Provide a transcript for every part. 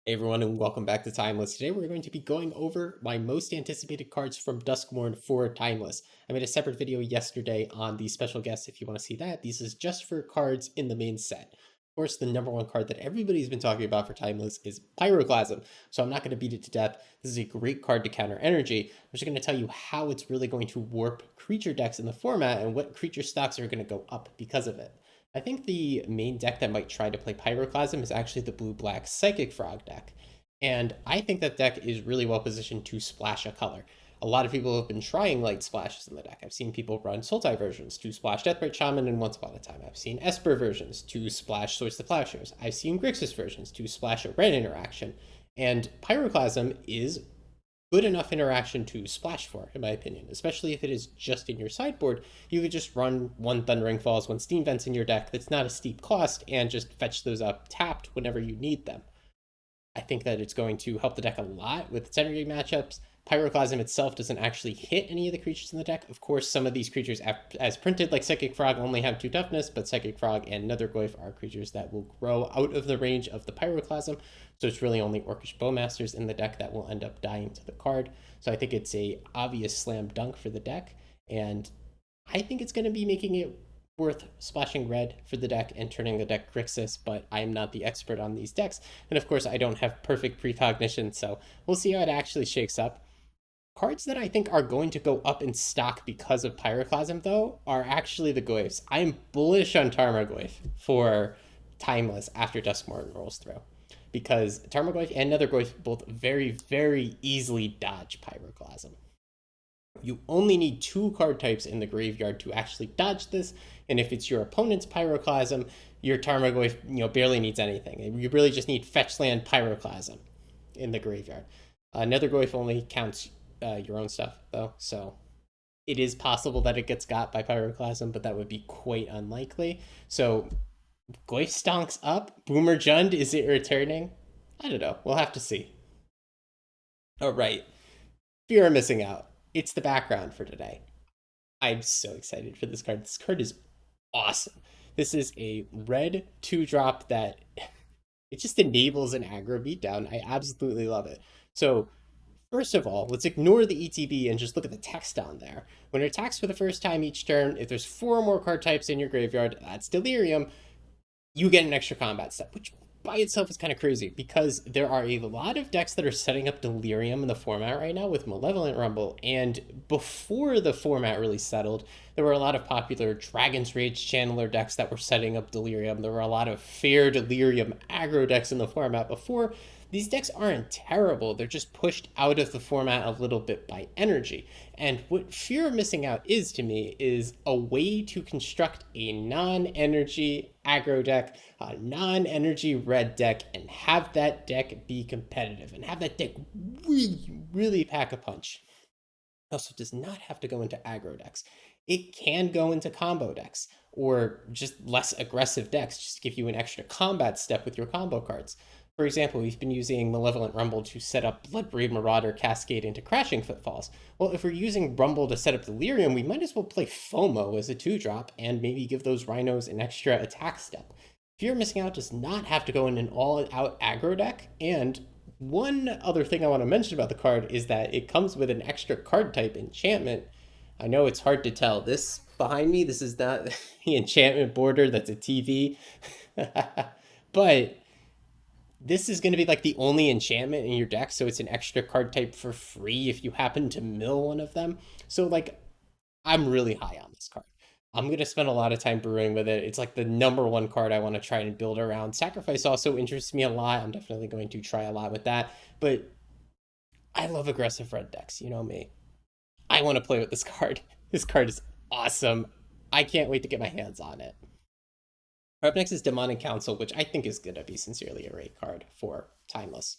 Hey everyone, and welcome back to Timeless. Today we're going to be going over my most anticipated cards from Duskmourn for Timeless. I made a separate video yesterday on the special guests if you want to see that. This is just for cards in the main set. Of course, the number one card that everybody's been talking about for Timeless is Pyroclasm, so I'm not going to beat it to death. This is a great card to counter energy. I'm just going to tell you how it's really going to warp creature decks in the format and what creature stocks are going to go up because of it. I think the main deck that might try to play Pyroclasm is actually the blue-black Psychic Frog deck. And I think that deck is really well positioned to splash a color. A lot of people have been trying light splashes in the deck. I've seen people run Sultai versions to splash Deathbright Shaman in Once Upon a Time. I've seen Esper versions to splash Swords to Plowshares. I've seen Grixis versions to splash a red interaction. And Pyroclasm is good enough interaction to splash for, in my opinion, especially if it is just in your sideboard. You could just run one Thundering Falls, one Steam Vents in your deck that's not a steep cost, and just fetch those up tapped whenever you need them. I think that it's going to help the deck a lot with its energy matchups. Pyroclasm itself doesn't actually hit any of the creatures in the deck. Of course, some of these creatures, as printed, like Psychic Frog, only have 2 toughness, but Psychic Frog and Nethergoyf are creatures that will grow out of the range of the Pyroclasm. So it's really only Orcish Bowmasters in the deck that will end up dying to the card. So I think it's a obvious slam dunk for the deck, and I think it's going to be making it worth splashing red for the deck and turning the deck Grixis, but I'm not the expert on these decks. And of course, I don't have perfect precognition, so we'll see how it actually shakes up. Cards that I think are going to go up in stock because of Pyroclasm, though, are actually the Goyfs. I'm bullish on Tarmogoyf for Timeless after Duskmourn rolls through, because Tarmogoyf and Nethergoyf both very, very easily dodge Pyroclasm. You only need 2 card types in the graveyard to actually dodge this, and if it's your opponent's Pyroclasm, your Tarmogoyf barely needs anything. You really just need fetch land Pyroclasm in the graveyard. Nethergoyf only counts your own stuff, though, so it is possible that it gets got by Pyroclasm, but that would be quite unlikely. So Goyf stonks up. Boomer Jund, is it returning? I don't know. We'll have to see. All right. Fear of missing out. It's the background for today. I'm so excited for this card. This card is awesome. This is a red 2-drop that it just enables an aggro beatdown. I absolutely love it. So first of all, let's ignore the ETB and just look at the text on there. When it attacks for the first time each turn, if there's 4 or more card types in your graveyard, that's Delirium, you get an extra combat step, which by itself is kind of crazy because there are a lot of decks that are setting up Delirium in the format right now with Malevolent Rumble, and before the format really settled, there were a lot of popular Dragon's Rage Channeler decks that were setting up Delirium. There were a lot of fair Delirium aggro decks in the format before. These decks aren't terrible, they're just pushed out of the format a little bit by energy. And what Fear of Missing Out is to me is a way to construct a non-energy aggro deck, a non-energy red deck, and have that deck be competitive, and have that deck really, really pack a punch. It also does not have to go into aggro decks. It can go into combo decks, or just less aggressive decks, just to give you an extra combat step with your combo cards. For example, we've been using Malevolent Rumble to set up Bloodbraid Marauder Cascade into Crashing Footfalls. Well, if we're using Rumble to set up Delirium, we might as well play FOMO as a 2-drop and maybe give those Rhinos an extra attack step. Fear of Missing Out does not have to go in an all-out aggro deck, and one other thing I want to mention about the card is that it comes with an extra card type enchantment. I know it's hard to tell. This behind me, this is not the enchantment border, that's a TV. But this is going to be like the only enchantment in your deck, so it's an extra card type for free if you happen to mill one of them. So, like, I'm really high on this card. I'm going to spend a lot of time brewing with it. It's like the number 1 card I want to try and build around. Sacrifice also interests me a lot. I'm definitely going to try a lot with that. But I love aggressive red decks. You know me. I want to play with this card. This card is awesome. I can't wait to get my hands on it. Up next is Demonic Counsel, which I think is going to be sincerely a great card for Timeless.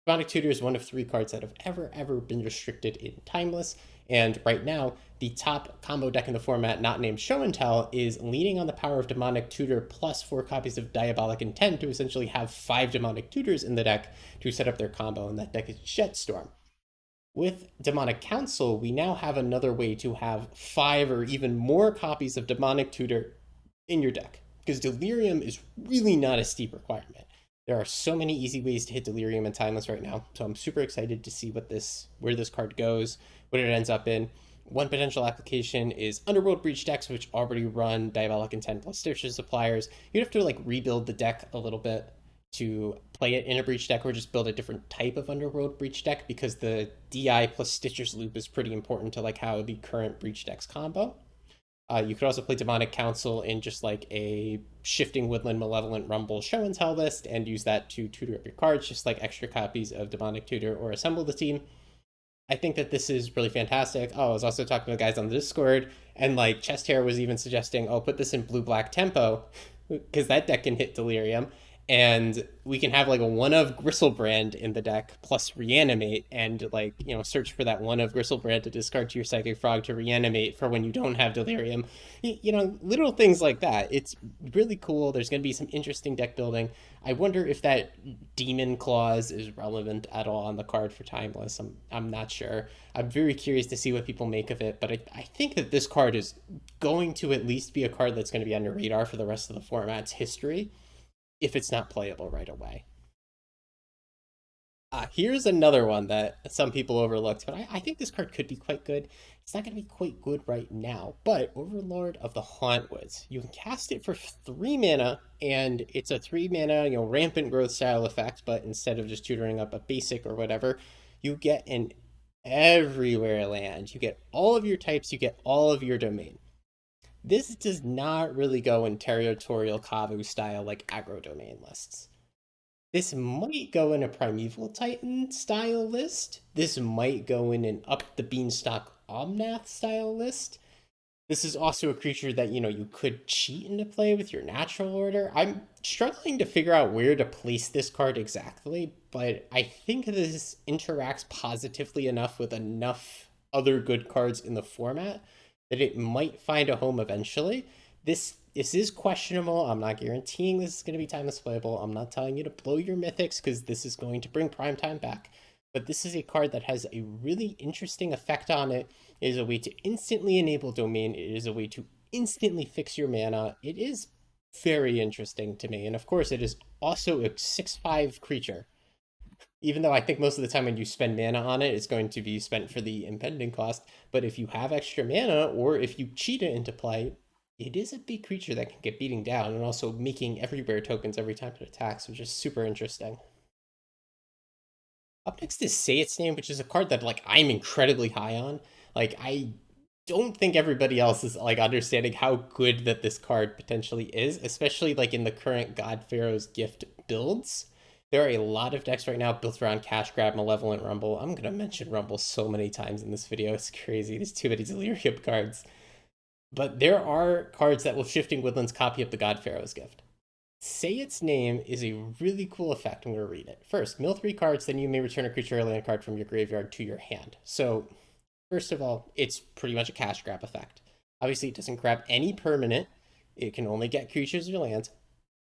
Demonic Tutor is one of 3 cards that have ever been restricted in Timeless, and right now, the top combo deck in the format, not named Show and Tell, is leaning on the power of Demonic Tutor plus 4 copies of Diabolic Intent to essentially have 5 Demonic Tutors in the deck to set up their combo, and that deck is Jetstorm. With Demonic Counsel, we now have another way to have 5 or even more copies of Demonic Tutor in your deck, because Delirium is really not a steep requirement. There are so many easy ways to hit Delirium and Timeless right now, so I'm super excited to see where this card goes, what it ends up in. One potential application is Underworld Breach decks, which already run Diabolic Intent plus Stitches Suppliers. You'd have to like rebuild the deck a little bit to play it in a Breach deck, or just build a different type of Underworld Breach deck, because the DI plus Stitchers loop is pretty important to like how the current Breach decks combo. You could also play Demonic Counsel in just like a Shifting Woodland Malevolent Rumble Show and Tell list and use that to tutor up your cards, just like extra copies of Demonic Tutor or Assemble the Team. I think that this is really fantastic. Oh, I was also talking to the guys on the Discord, and like Chest Hair was even suggesting, oh, put this in blue black tempo, because that deck can hit Delirium, and we can have like a one of Gristlebrand in the deck plus reanimate, and like, you know, search for that one of Gristlebrand to discard to your Psychic Frog to reanimate for when you don't have Delirium. You know, little things like that. It's really cool. There's going to be some interesting deck building. I wonder if that Demon Clause is relevant at all on the card for Timeless. I'm not sure. I'm very curious to see what people make of it, but I think that this card is going to at least be a card that's going to be on your radar for the rest of the format's history, if it's not playable right away. Here's another one that some people overlooked, but I think this card could be quite good. It's not going to be quite good right now, but Overlord of the Hauntwoods. You can cast it for 3 mana, and it's a 3 mana, you know, rampant growth style effect, but instead of just tutoring up a basic or whatever, you get an everywhere land. You get all of your types, you get all of your domain. This does not really go in territorial Kavu style like aggro domain lists. This might go in a Primeval Titan style list. This might go in an Up the Beanstalk Omnath style list. This is also a creature that, you know, you could cheat into play with your natural order. I'm struggling to figure out where to place this card exactly, but I think this interacts positively enough with enough other good cards in the format that it might find a home eventually. This is questionable. I'm not guaranteeing this is going to be timeless playable. I'm not telling you to blow your mythics, because this is going to bring prime time back. But this is a card that has a really interesting effect on it. It is a way to instantly enable domain. It is a way to instantly fix your mana. It is very interesting to me. And of course, it is also a 6/5 creature. Even though I think most of the time when you spend mana on it, it's going to be spent for the impending cost. But if you have extra mana, or if you cheat it into play, it is a big creature that can get beating down, and also making everywhere tokens every time it attacks, which is super interesting. Up next is Say Its Name, which is a card that like I'm incredibly high on. Like, I don't think everybody else is like understanding how good that this card potentially is, especially like in the current God Pharaoh's Gift builds. There are a lot of decks right now built around Cash Grab, Malevolent Rumble. I'm gonna mention Rumble so many times in this video. It's crazy. There's too many Delirium cards. But there are cards that will Shifting Woodlands copy up the God Pharaoh's Gift. Say Its Name is a really cool effect. I'm going to read it. First, mill 3 cards, then you may return a creature or land card from your graveyard to your hand. So, first of all, it's pretty much a cash grab effect. Obviously, it doesn't grab any permanent. It can only get creatures or lands,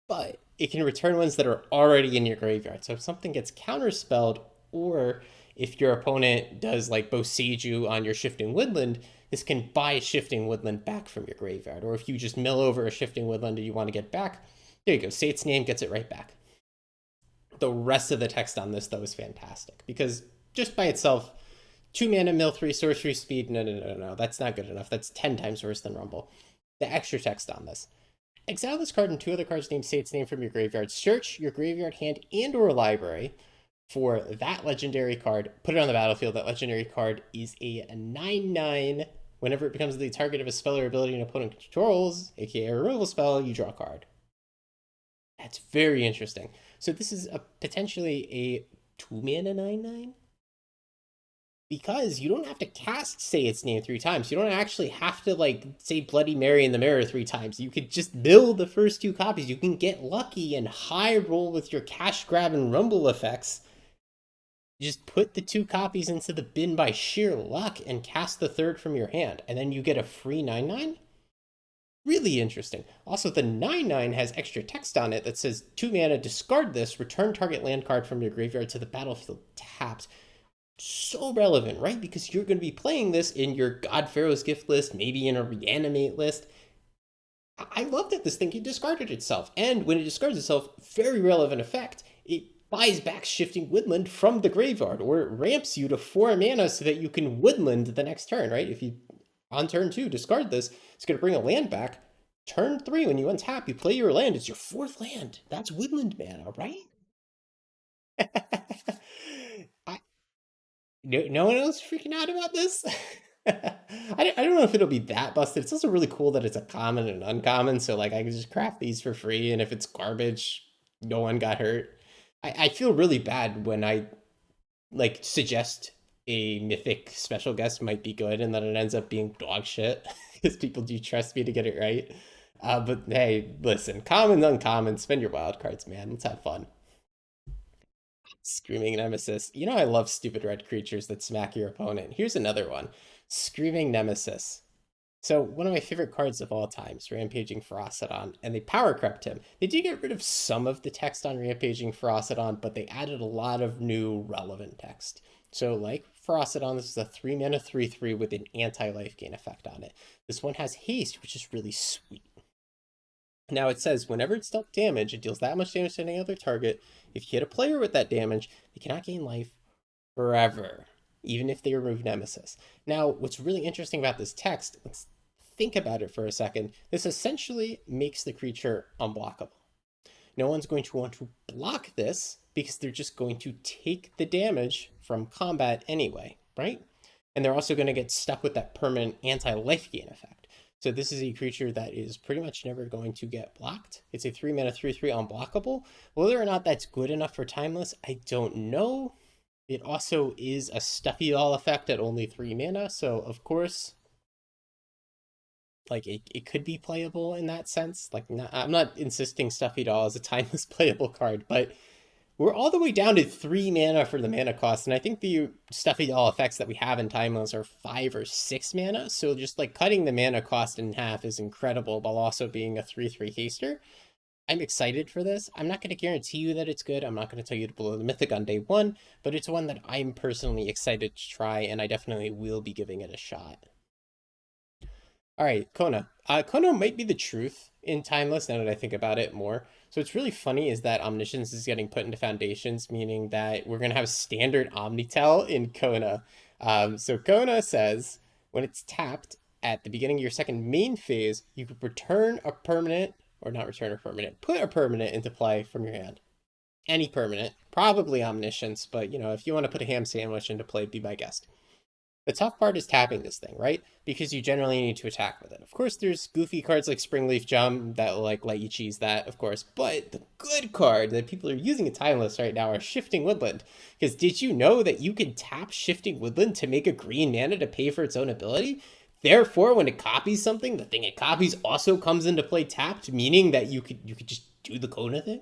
but it can return ones that are already in your graveyard. So if something gets counterspelled, or if your opponent does like Boseiju on your Shifting Woodland, this can buy Shifting Woodland back from your graveyard. Or if you just mill over a Shifting Woodland and you want to get back, there you go. Say Its Name, gets it right back. The rest of the text on this, though, is fantastic, because just by itself, 2 mana, mill 3, sorcery speed, no. That's not good enough. That's 10 times worse than Rumble. The extra text on this. Exile this card and 2 other cards named Say Its Name from your graveyard. Search your graveyard, hand, and or library for that legendary card. Put it on the battlefield. That legendary card is a 9/9. Whenever it becomes the target of a spell or ability an opponent controls, aka a removal spell, you draw a card. That's very interesting. So this is potentially a 2 mana 9/9? Because you don't have to cast Say Its Name 3 times. You don't actually have to like say Bloody Mary in the mirror 3 times. You could just build the first 2 copies. You can get lucky and high roll with your cash grab and rumble effects. Just put the 2 copies into the bin by sheer luck and cast the 3rd from your hand, and then you get a free 9/9? Really interesting. Also, the 9/9 has extra text on it that says 2 mana, discard this, return target land card from your graveyard to the battlefield tapped. So relevant, right? Because you're going to be playing this in your God Pharaoh's Gift list, maybe in a Reanimate list. I love that this thing can discard it itself. And when it discards itself, very relevant effect. it buys back Shifting Woodland from the graveyard, or it ramps you to 4 mana so that you can Woodland the next turn, right? If you, on turn 2, discard this, it's going to bring a land back. Turn 3, when you untap, you play your land. It's your 4th land. That's Woodland mana, right? I, no one else freaking out about this? I don't know if it'll be that busted. It's also really cool that it's a common and uncommon, so like I can just craft these for free, and if it's garbage, no one got hurt. I feel really bad when I like suggest a mythic special guest might be good, and then it ends up being dog shit because people do trust me to get it right. But hey, listen, common, uncommon, spend your wild cards, man. Let's have fun. Screaming Nemesis. You know, I love stupid red creatures that smack your opponent. Here's another one. Screaming Nemesis. So, one of my favorite cards of all time is Rampaging Ferocidon, and they power crept him. They did get rid of some of the text on Rampaging Ferocidon, but they added a lot of new relevant text. So, like Ferocidon, this is a 3 mana 3/3 with an anti life gain effect on it. This one has haste, which is really sweet. Now it says whenever it's dealt damage, it deals that much damage to any other target. If you hit a player with that damage, they cannot gain life forever, even if they remove Nemesis. Now, what's really interesting about this text, let's think about it for a second. This essentially makes the creature unblockable. No one's going to want to block this because they're just going to take the damage from combat anyway, right? And they're also going to get stuck with that permanent anti-life gain effect. So this is a creature that is pretty much never going to get blocked. It's a 3 mana 3/3 unblockable. Whether or not that's good enough for Timeless, I don't know. It also is a Stuffy Doll effect at only 3 mana, so of course, like it could be playable in that sense. Like I'm not insisting Stuffy Doll is a Timeless playable card, but we're all the way down to 3 mana for the mana cost, and I think the Stuffy Doll effects that we have in Timeless are 5 or 6 mana, so just like cutting the mana cost in half is incredible while also being a 3/3 haster. I'm excited for this. I'm not going to guarantee you that it's good. I'm not going to tell you to blow the Mythic on day one, but it's one that I'm personally excited to try, and I definitely will be giving it a shot. All right, Kona. Kona might be the truth in Timeless now that I think about it more. So what's really funny is that Omniscience is getting put into Foundations, meaning that we're going to have standard Omnitel in Kona. So Kona says, when it's tapped at the beginning of your second main phase, you could return a permanent, or not return a permanent, put a permanent into play from your hand. Any permanent, probably Omniscience, but you know, if you want to put a ham sandwich into play, be my guest. The tough part is tapping this thing, right? Because you generally need to attack with it. Of course, there's goofy cards like Springleaf Jump that will like let you cheese that, of course. But the good card that people are using in Timeless right now are Shifting Woodland. Because did you know that you can tap Shifting Woodland to make a green mana to pay for its own ability? Therefore, when it copies something, the thing it copies also comes into play tapped, meaning that you could just do the Kona thing.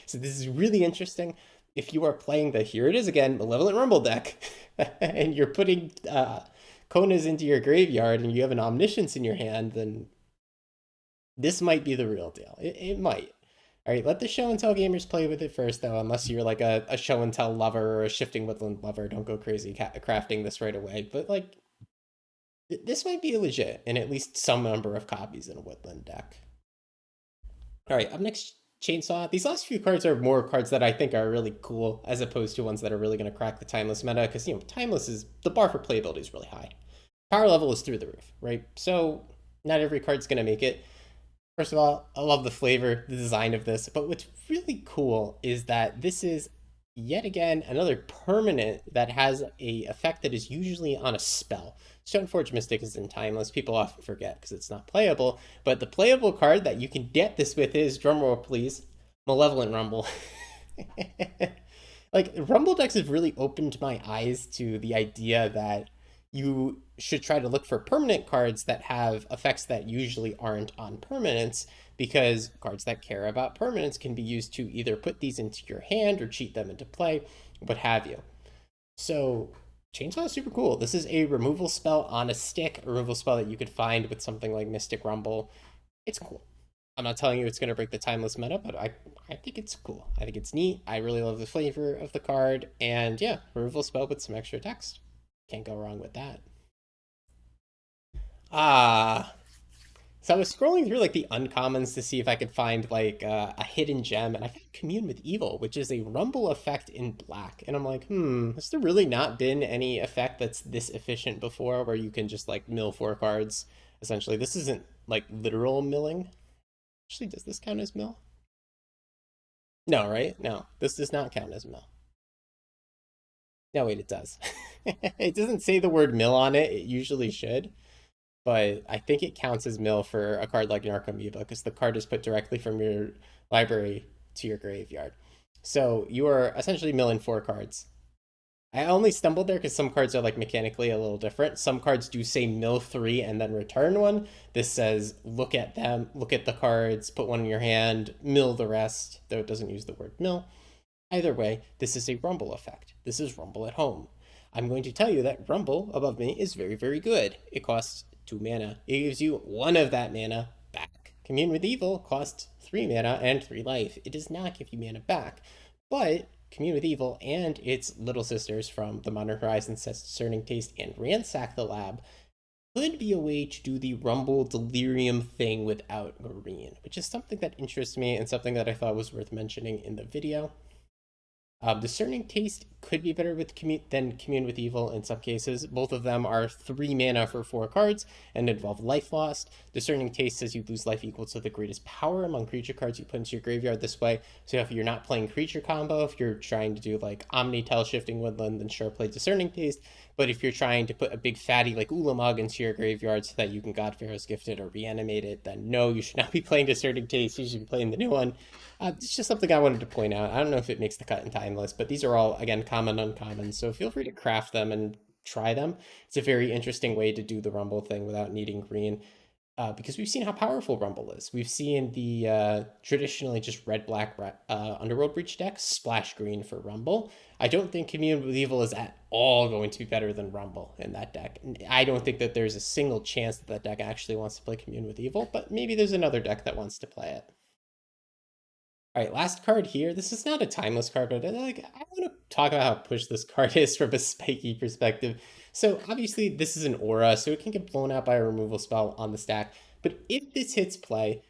So this is really interesting. If you are playing the, here it is again, Malevolent Rumble deck, and you're putting Konas into your graveyard and you have an Omniscience in your hand, then this might be the real deal. It might. All right, let the show and tell gamers play with it first, though, unless you're like a show and tell lover or a Shifting Woodland lover. Don't go crazy crafting this right away. But like, this might be legit in at least some number of copies in a Woodland deck. All right, up next, Chainsaw. These last few cards are more cards that I think are really cool, as opposed to ones that are really going to crack the Timeless meta, because, you know, Timeless is, the bar for playability is really high. Power level is through the roof, right? So not every card's going to make it. First of all, I love the flavor, the design of this, but what's really cool is that this is, yet again, another permanent that has a effect that is usually on a spell. Stoneforge Mystic is in Timeless. People often forget because it's not playable. But the playable card that you can get this with is, drumroll please, Malevolent Rumble. Like, Rumble decks have really opened my eyes to the idea that you should try to look for permanent cards that have effects that usually aren't on permanents, because cards that care about permanents can be used to either put these into your hand or cheat them into play, what have you. So Chainsaw is super cool. This is a removal spell on a stick, a removal spell that you could find with something like Mystic Rumble. It's cool. I'm not telling you it's going to break the Timeless meta, but I think it's cool. I think it's neat. I really love the flavor of the card. And yeah, removal spell with some extra text. Can't go wrong with that. Ah, So I was scrolling through like the uncommons to see if I could find like a hidden gem, and I found Commune with Evil, which is a rumble effect in black. And I'm like, has there really not been any effect that's this efficient before, where you can just like mill 4 cards? Essentially, this isn't like literal milling. Actually, does this count as mill? No, right? No, this does not count as mill. No, wait, it does. It doesn't say the word mill on it. It usually should, but I think it counts as mill for a card like an Archon because the card is put directly from your library to your graveyard. So you are essentially milling 4 cards. I only stumbled there because some cards are like mechanically a little different. Some cards do say mill 3 and then return 1. This says look at them, look at the cards, put 1 in your hand, mill the rest, though it doesn't use the word mill. Either way, this is a rumble effect. This is rumble at home. I'm going to tell you that rumble above me is very, very good. It costs 2 mana. It gives you 1 of that mana back. Commune with Evil costs 3 mana and 3 life. It does not give you mana back. But Commune with Evil and its little sisters from the Modern Horizons sets Discerning Taste and Ransack the Lab could be a way to do the Rumble Delirium thing without green, which is something that interests me and something that I thought was worth mentioning in the video. Discerning Taste could be better with than Commune with Evil in some cases. Both of them are 3 mana for 4 cards and involve life lost. Discerning Taste says you lose life equal to the greatest power among creature cards you put into your graveyard this way. So if you're not playing creature combo, if you're trying to do like Omnitel Shifting Woodland, then sure, play Discerning Taste. But if you're trying to put a big fatty like Ulamog into your graveyard so that you can God Pharaoh's Gift it or reanimate it, then no, you should not be playing Discerning Taste. You should be playing the new one. It's just something I wanted to point out. I don't know if it makes the cut in Timeless, but these are all, again, common, uncommon. So feel free to craft them and try them. It's a very interesting way to do the Rumble thing without needing green. Because we've seen how powerful Rumble is. We've seen the traditionally just red-black Underworld Breach deck splash green for Rumble. I don't think Commune with Evil is at all going to be better than Rumble in that deck. I don't think that there's a single chance that that deck actually wants to play Commune with Evil, but maybe there's another deck that wants to play it. All right, last card here. This is not a timeless card, but like I want to talk about how push this card is from a spiky perspective. So obviously this is an aura, so it can get blown out by a removal spell on the stack. But if this hits play,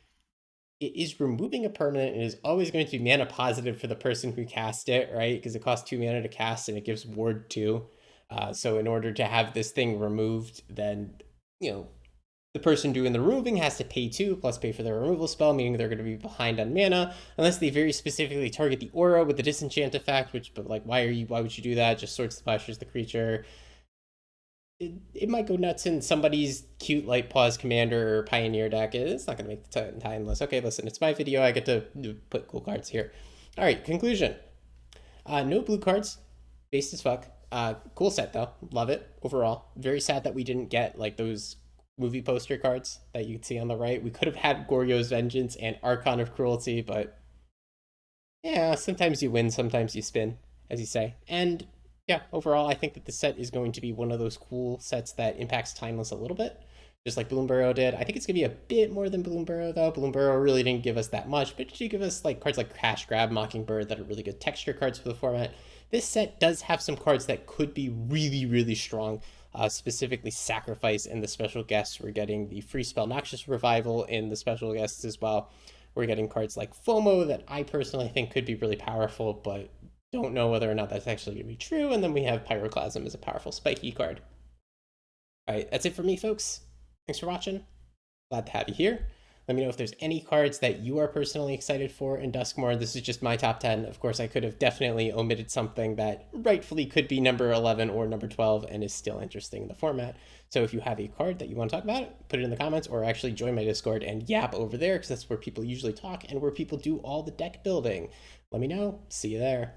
it is removing a permanent and is always going to be mana positive for the person who cast it, right? Because it costs 2 mana to cast and it gives ward 2. So in order to have this thing removed, then the person doing the removing has to pay 2 plus pay for their removal spell, meaning they're going to be behind on mana unless they very specifically target the aura with the disenchant effect. But like, why would you do that? Just Sword splashes the creature. It might go nuts in somebody's cute Light Paws Commander or Pioneer deck. It's not going to make the timeless. Okay, listen, it's my video. I get to put cool cards here. All right, conclusion. No blue cards. Based as fuck. Cool set though. Love it overall. Very sad that we didn't get like those movie poster cards that you can see on the right. We could have had Goryo's Vengeance and Archon of Cruelty, but yeah, sometimes you win, sometimes you spin, as you say. And yeah, overall, I think that the set is going to be one of those cool sets that impacts Timeless a little bit, just like Bloomburrow did. I think it's going to be a bit more than Bloomburrow, though. Bloomburrow really didn't give us that much, but it did give us like cards like Cash Grab, Mockingbird that are really good texture cards for the format. This set does have some cards that could be really, really strong. Specifically Sacrifice and the special guests. We're getting the free spell Noxious Revival in the special guests as well. We're getting cards like FOMO that I personally think could be really powerful, but don't know whether or not that's actually going to be true. And then we have Pyroclasm as a powerful spiky card. All right, that's it for me, folks. Thanks for watching. Glad to have you here. Let me know if there's any cards that you are personally excited for in Duskmourn. This is just my top 10. Of course, I could have definitely omitted something that rightfully could be number 11 or number 12 and is still interesting in the format. So if you have a card that you want to talk about, put it in the comments or actually join my Discord and yap over there because that's where people usually talk and where people do all the deck building. Let me know. See you there.